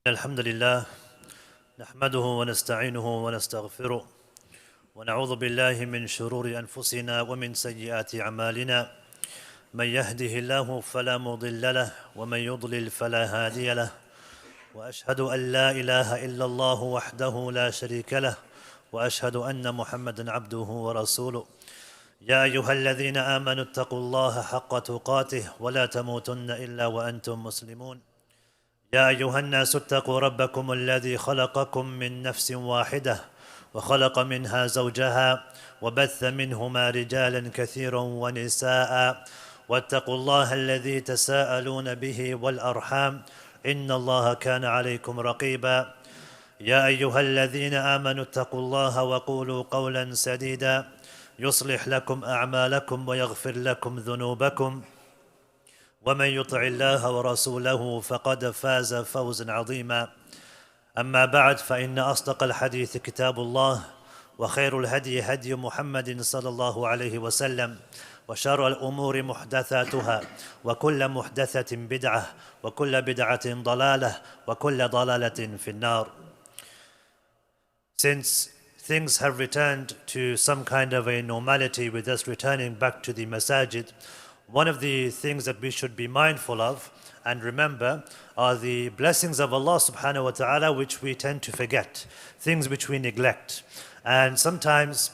الحمد لله نحمده ونستعينه ونستغفره ونعوذ بالله من شرور أنفسنا ومن سيئات أعمالنا من يهده الله فلا مضل له ومن يضلل فلا هادي له وأشهد أن لا إله إلا الله وحده لا شريك له وأشهد أن محمدا عبده ورسوله يا أيها الذين آمنوا اتقوا الله حق تقاته ولا تموتن إلا وأنتم مسلمون يا أيها الناس اتقوا ربكم الذي خلقكم من نفس واحدة وخلق منها زوجها وبث منهما رجالا كثيرا ونساء واتقوا الله الذي تساءلون به والأرحام إن الله كان عليكم رقيبا يا أيها الذين آمنوا اتقوا الله وقولوا قولا سديدا يصلح لكم أعمالكم ويغفر لكم ذنوبكم ومن يطع الله ورسوله فقد فاز فوزا عظيما أما بعد فإن أصدق الحديث كتاب الله وخير الهدي هدي محمد صلى الله عليه وسلم وشر الأمور محدثاتها وكل محدثة بدعة وكل بدعة ضلالة وكل ضلالة في النار. Since things have returned to some kind of a normality with us returning back to the masajid, one of the things that we should be mindful of and remember are the blessings of Allah subhanahu wa ta'ala which we tend to forget, things which we neglect. And sometimes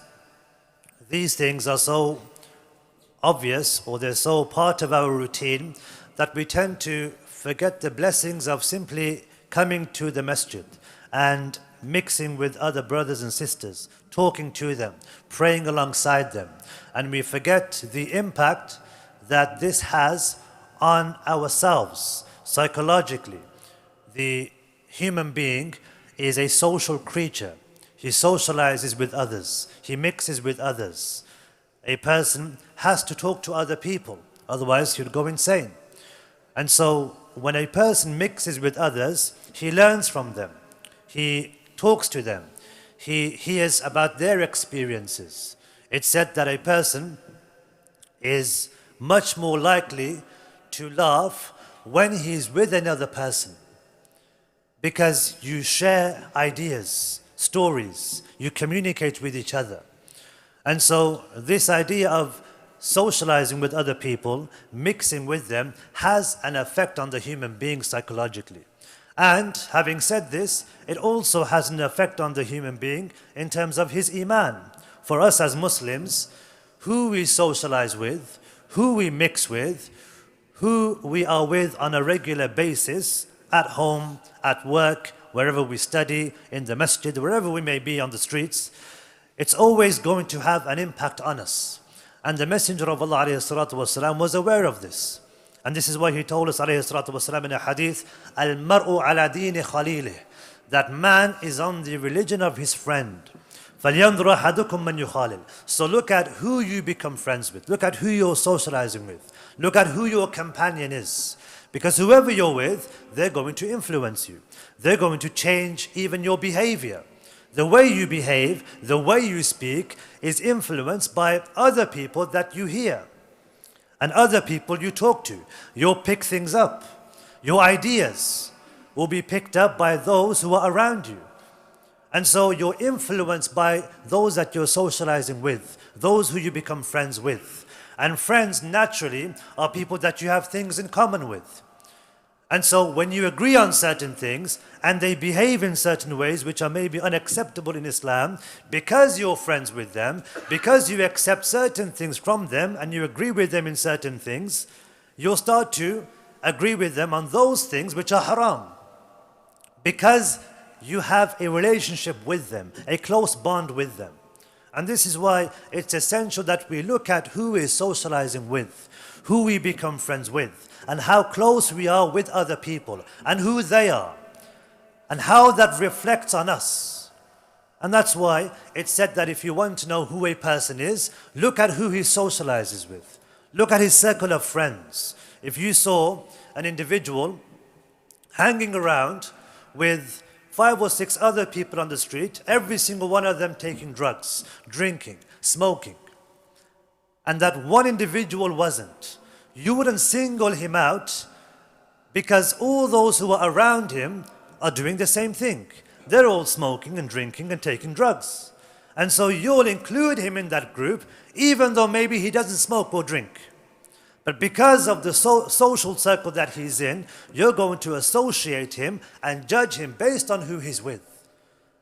these things are so obvious or they're so part of our routine that we tend to forget the blessings of simply coming to the masjid and mixing with other brothers and sisters, talking to them, praying alongside them. And we forget the impact that this has on ourselves psychologically. The human being is a social creature. He socializes with others. He mixes with others. A person has to talk to other people, otherwise he'll go insane. And so when a person mixes with others, he learns from them. He talks to them. He hears about their experiences. It's said that a person is much more likely to laugh when he's with another person because you share ideas, stories, you communicate with each other. And so this idea of socializing with other people, mixing with them, has an effect on the human being psychologically. And having said this, it also has an effect on the human being in terms of his iman. For us as Muslims, who we socialize with, who we mix with, who we are with on a regular basis, at home, at work, wherever we study, in the masjid, wherever we may be on the streets, it's always going to have an impact on us. And the Messenger of Allah ﷺ was aware of this. And this is why he told us ﷺ in a hadith, Al-mar'u ala dini khalilih, that man is on the religion of his friend. فَلْيَنْظُرَ أَحَدُكُمْ مَنْ يُخَالِلْ. So look at who you become friends with. Look at who you're socializing with. Look at who your companion is. Because whoever you're with, they're going to influence you. They're going to change even your behavior. The way you behave, the way you speak is influenced by other people that you hear and other people you talk to. You'll pick things up. Your ideas will be picked up by those who are around you. And so you're influenced by those that you're socializing with, those who you become friends with. And friends naturally are people that you have things in common with. And so when you agree on certain things and they behave in certain ways which are maybe unacceptable in Islam, because you're friends with them, because you accept certain things from them and you agree with them in certain things, you'll start to agree with them on those things which are haram. Because you have a relationship with them, a close bond with them. And this is why it's essential that we look at who we're socializing with, who we become friends with, and how close we are with other people, and who they are, and how that reflects on us. And that's why it's said that if you want to know who a person is, look at who he socializes with. Look at his circle of friends. If you saw an individual hanging around with 5 or 6 other people on the street, every single one of them taking drugs, drinking, smoking, and that one individual wasn't, you wouldn't single him out because all those who are around him are doing the same thing. They're all smoking and drinking and taking drugs. And so you'll include him in that group, even though maybe he doesn't smoke or drink. But because of the social circle that he's in, you're going to associate him and judge him based on who he's with.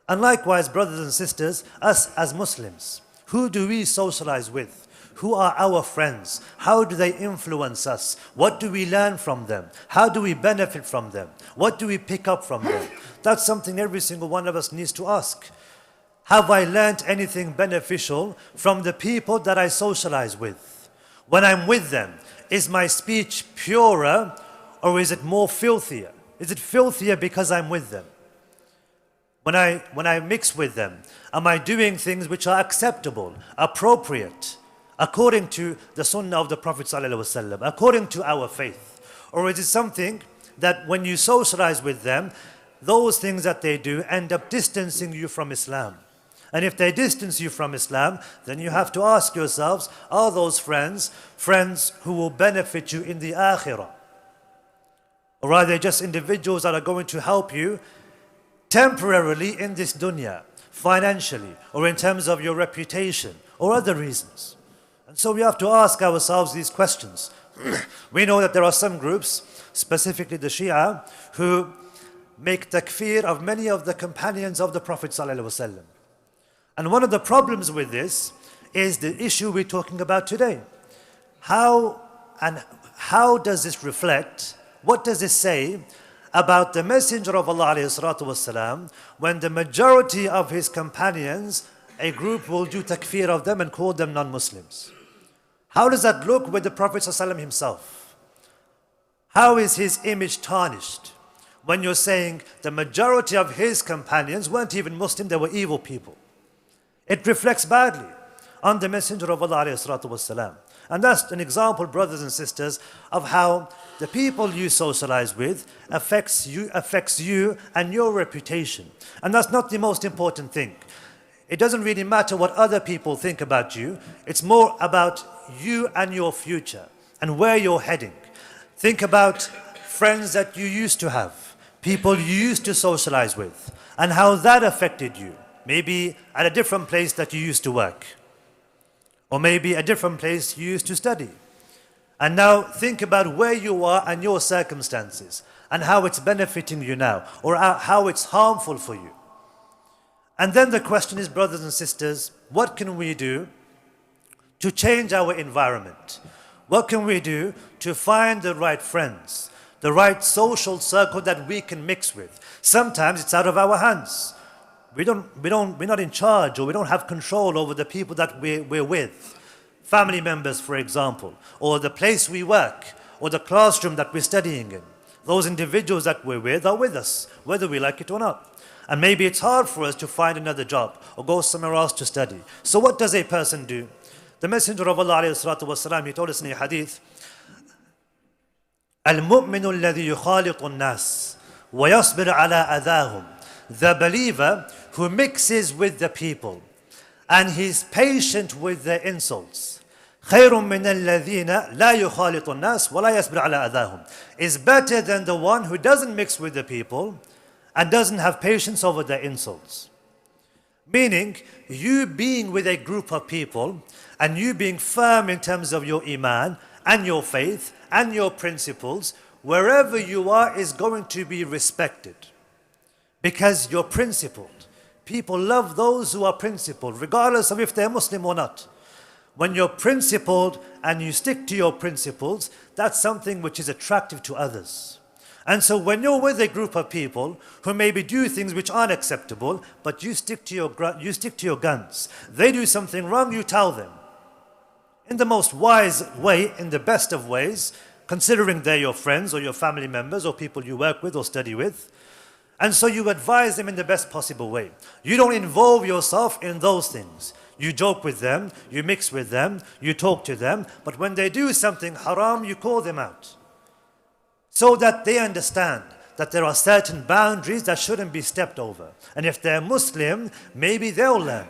And likewise, brothers and sisters, us as Muslims, who do we socialize with? Who are our friends? How do they influence us? What do we learn from them? How do we benefit from them? What do we pick up from them? That's something every single one of us needs to ask. Have I learned anything beneficial from the people that I socialize with? When I'm with them, is my speech purer or is it more filthier? Is it filthier because I'm with them? When I mix with them, am I doing things which are acceptable, appropriate, according to the sunnah of the Prophet ﷺ, according to our faith? Or is it something that when you socialize with them, those things that they do end up distancing you from Islam? And if they distance you from Islam, then you have to ask yourselves, are those friends who will benefit you in the akhirah? Or are they just individuals that are going to help you temporarily in this dunya, financially, or in terms of your reputation, or other reasons? And so we have to ask ourselves these questions. We know that there are some groups, specifically the Shia, who make takfir of many of the companions of the Prophet ﷺ. And one of the problems with this is the issue we're talking about today. How does this reflect, what does this say about the Messenger of Allah ﷺ, when the majority of his companions, a group will do takfir of them and call them non-Muslims? How does that look with the Prophet ﷺ himself? How is his image tarnished when you're saying the majority of his companions weren't even Muslim, they were evil people? It reflects badly on the Messenger of Allah ﷺ. And that's an example, brothers and sisters, of how the people you socialize with affects you and your reputation. And that's not the most important thing. It doesn't really matter what other people think about you. It's more about you and your future and where you're heading. Think about friends that you used to have, people you used to socialize with, and how that affected you. Maybe at a different place that you used to work, or maybe a different place you used to study. And now think about where you are and your circumstances, and how it's benefiting you now, or how it's harmful for you. And then the question is, brothers and sisters, what can we do to change our environment? What can we do to find the right friends, the right social circle that we can mix with? Sometimes it's out of our hands. We're not in charge, or we don't have control over the people that we're with. Family members, for example, or the place we work, or the classroom that we're studying in. Those individuals that we're with are with us, whether we like it or not. And maybe it's hard for us to find another job or go somewhere else to study. So what does a person do? The Messenger of Allah ﷺ, he told us in a hadith, "Al-mu'minu alladhi yukhalitu an-nas wa yasbir ala adahum." The believer who mixes with the people and he's patient with their insults. خَيْرٌ مِّنَ الَّذِينَ لَا يُخَالِطُ النَّاسِ وَلَا يَصْبِرْ عَلَىٰ أَذَاهُمْ, is better than the one who doesn't mix with the people and doesn't have patience over their insults. Meaning, you being with a group of people and you being firm in terms of your iman and your faith and your principles, wherever you are is going to be respected. Because you're principled. People love those who are principled, regardless of if they're Muslim or not. When you're principled and you stick to your principles, that's something which is attractive to others. And so when you're with a group of people who maybe do things which aren't acceptable, but you stick to your guns, they do something wrong, you tell them. In the most wise way, in the best of ways, considering they're your friends or your family members or people you work with or study with. And so you advise them in the best possible way. You don't involve yourself in those things. You joke with them, you mix with them, you talk to them, but when they do something haram, you call them out. So that they understand that there are certain boundaries that shouldn't be stepped over. And if they're Muslim, maybe they'll learn.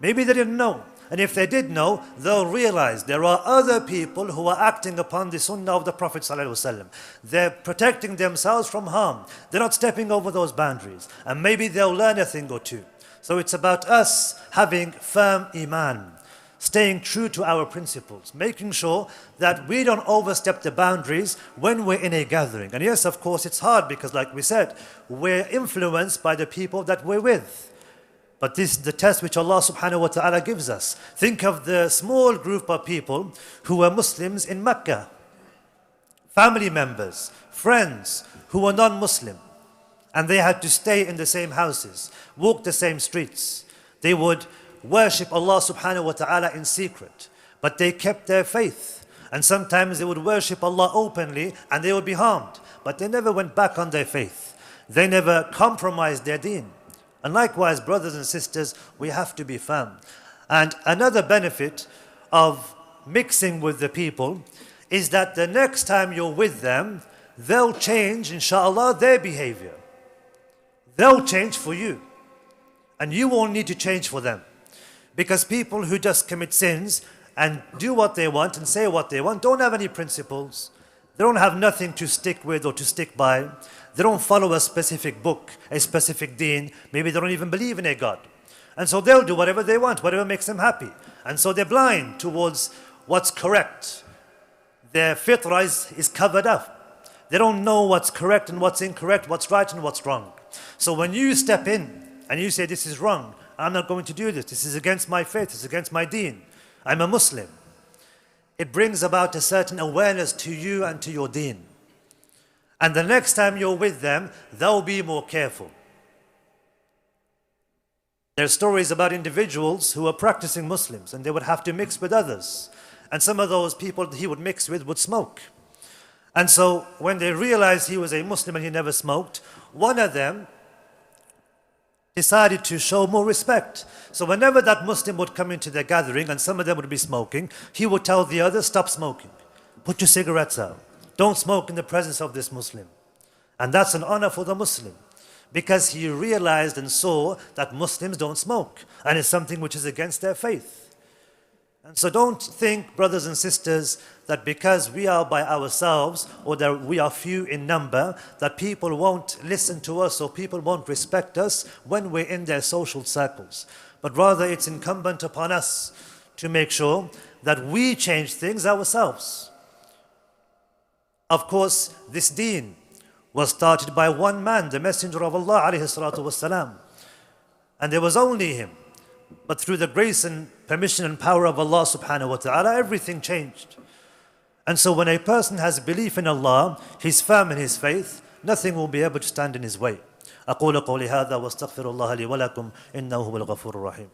Maybe they didn't know. And if they did know, they'll realize there are other people who are acting upon the sunnah of the Prophet ﷺ. They're protecting themselves from harm. They're not stepping over those boundaries. And maybe they'll learn a thing or two. So it's about us having firm iman, staying true to our principles, making sure that we don't overstep the boundaries when we're in a gathering. And yes, of course, it's hard because like we said, we're influenced by the people that we're with. But this is the test which Allah subhanahu wa ta'ala gives us. Think of the small group of people who were Muslims in Mecca. Family members, friends who were non-Muslim. And they had to stay in the same houses, walk the same streets. They would worship Allah subhanahu wa ta'ala in secret. But they kept their faith. And sometimes they would worship Allah openly and they would be harmed. But they never went back on their faith. They never compromised their deen. And likewise, brothers and sisters, we have to be firm. And another benefit of mixing with the people is that the next time you're with them, they'll change, inshallah, their behavior. They'll change for you. And you won't need to change for them. Because people who just commit sins and do what they want and say what they want don't have any principles. They don't have nothing to stick with or to stick by. They don't follow a specific book, a specific deen. Maybe they don't even believe in a God. And so they'll do whatever they want, whatever makes them happy. And so they're blind towards what's correct. Their fitrah is covered up. They don't know what's correct and what's incorrect, what's right and what's wrong. So when you step in and you say, this is wrong, I'm not going to do this, this is against my faith, it's against my deen, I'm a Muslim, it brings about a certain awareness to you and to your deen. And the next time you're with them, they'll be more careful. There are stories about individuals who were practicing Muslims and they would have to mix with others. And some of those people he would mix with would smoke. And so when they realized he was a Muslim and he never smoked, one of them decided to show more respect. So whenever that Muslim would come into their gathering and some of them would be smoking, he would tell the others, stop smoking. Put your cigarettes out. Don't smoke in the presence of this Muslim. And that's an honor for the Muslim. Because he realized and saw that Muslims don't smoke. And it's something which is against their faith. And so don't think, brothers and sisters, that because we are by ourselves or that we are few in number, that people won't listen to us or people won't respect us when we're in their social circles. But rather it's incumbent upon us to make sure that we change things ourselves. Of course, this deen was started by one man, the Messenger of Allah alayhi salatu wasalam. And there was only him. But through the grace and permission and power of Allah subhanahu wa ta'ala, everything changed. And so when a person has belief in Allah, he's firm in his faith, nothing will be able to stand in his way. أقول قولي هذا واستغفر الله لي ولكم إنه هو الغفور الرحيم.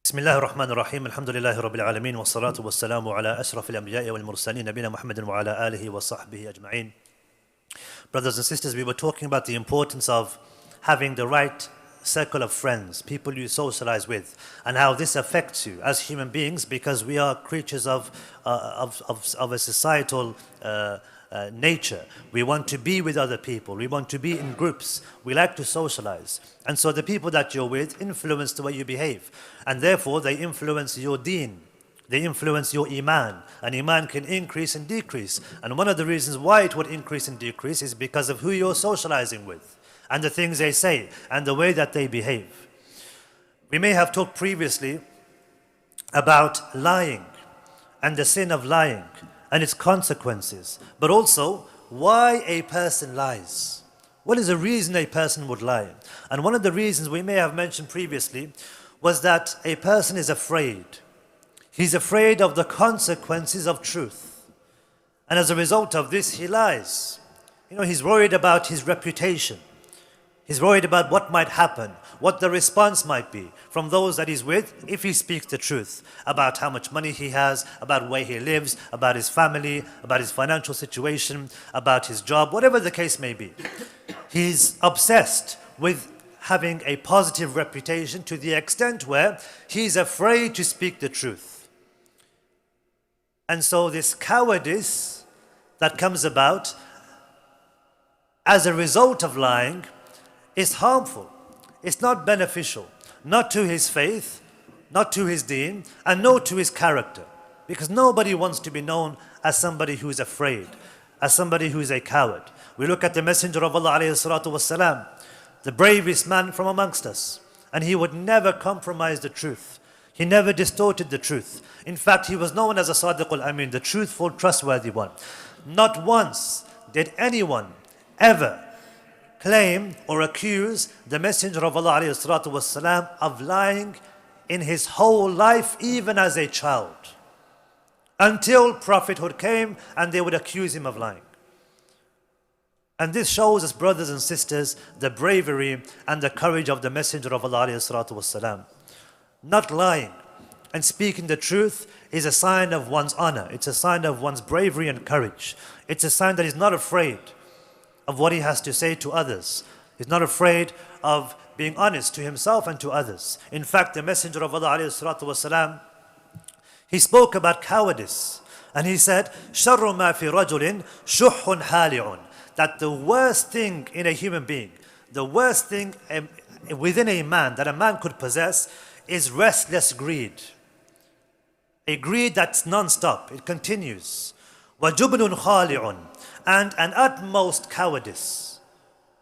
بسم الله الرحمن الرحيم الحمد لله رب العالمين والصلاة والسلام على أشرف الأنبياء والمرسلين نبينا محمد وعلى آله وصحبه أجمعين. Brothers and sisters, we were talking about the importance of having the right circle of friends, people you socialize with, and how this affects you as human beings, because we are creatures of a societal nature. We want to be with other people. We want to be in groups. We like to socialize. And so the people that you're with influence the way you behave. And therefore, they influence your deen. They influence your iman. And iman can increase and decrease. And one of the reasons why it would increase and decrease is because of who you're socializing with, and the things they say, and the way that they behave. We may have talked previously about lying, and the sin of lying, and its consequences, but also why a person lies. What is the reason a person would lie? And one of the reasons we may have mentioned previously was that a person is afraid. He's afraid of the consequences of truth. And as a result of this, he lies. He's worried about his reputation. He's worried about what might happen, what the response might be from those that he's with if he speaks the truth about how much money he has, about where he lives, about his family, about his financial situation, about his job, whatever the case may be. He's obsessed with having a positive reputation to the extent where he's afraid to speak the truth. And so this cowardice that comes about as a result of lying is harmful. It's not beneficial, not to his faith, not to his deen, and not to his character. Because nobody wants to be known as somebody who is afraid, as somebody who is a coward. We look at the Messenger of Allah alayhi salatu wasalam, the bravest man from amongst us, and he would never compromise the truth. He never distorted the truth. In fact, he was known as a Sadiqul Amin, the truthful, trustworthy one. Not once did anyone ever claim or accuse the Messenger of Allah alayhi salatu wasalam of lying in his whole life, even as a child, until prophethood came and they would accuse him of lying. And this shows us, brothers and sisters, the bravery and the courage of the Messenger of Allah alayhi salatu wasalam. Not lying and speaking the truth is a sign of one's honor. It's a sign of one's bravery and courage. It's a sign that he's not afraid of what he has to say to others. He's not afraid of being honest to himself and to others. In fact, the Messenger of Allah alayhi salatu wasalam, he spoke about cowardice, and he said, شَرُّ مَا فِي رَجُلٍ شُحٌّ حَالِعٌ, that the worst thing in a human being, the worst thing within a man that a man could possess is restless greed. A greed that's non-stop, it continues. وَجُبْنٌ خَالِعٌ, and an utmost cowardice.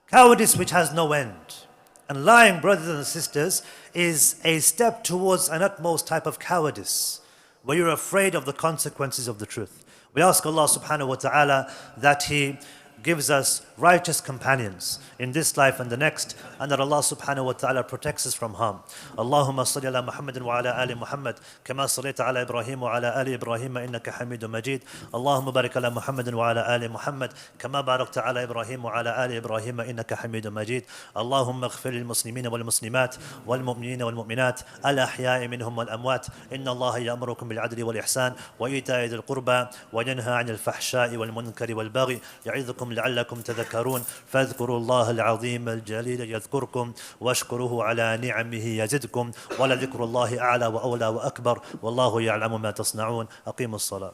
Cowardice which has no end. And lying, brothers and sisters, is a step towards an utmost type of cowardice, where you're afraid of the consequences of the truth. We ask Allah subhanahu wa ta'ala that He gives us righteous companions in this life and the next, and that Allah subhanahu wa ta'ala protects us from harm. Allahumma salli ala Muhammadin wa ala ali Muhammad kama sallaita ala Ibrahim wa ala ali Ibrahim innaka Hamidun Majid. Allahumma barik ala Muhammadin wa ala ali Muhammad kama barakta ala Ibrahim wa ala ali Ibrahim innaka Hamidun Majid. Allahumma ighfir lil muslimina wal muslimat wal mu'minina wal mu'minat al ahya'i minhum wal amwat. Inna Allah ya'murukum bil adli wal ihsan wa ita'i dhil qurba wa yanha 'anil fahsha'i wal munkari wal baghi ya'idhukum لعلكم تذكرون فاذكروا الله العظيم الجليل يذكركم واشكروه على نعمه يزدكم ولذكر الله أعلى وأولى وأكبر والله يعلم ما تصنعون أقيموا الصلاة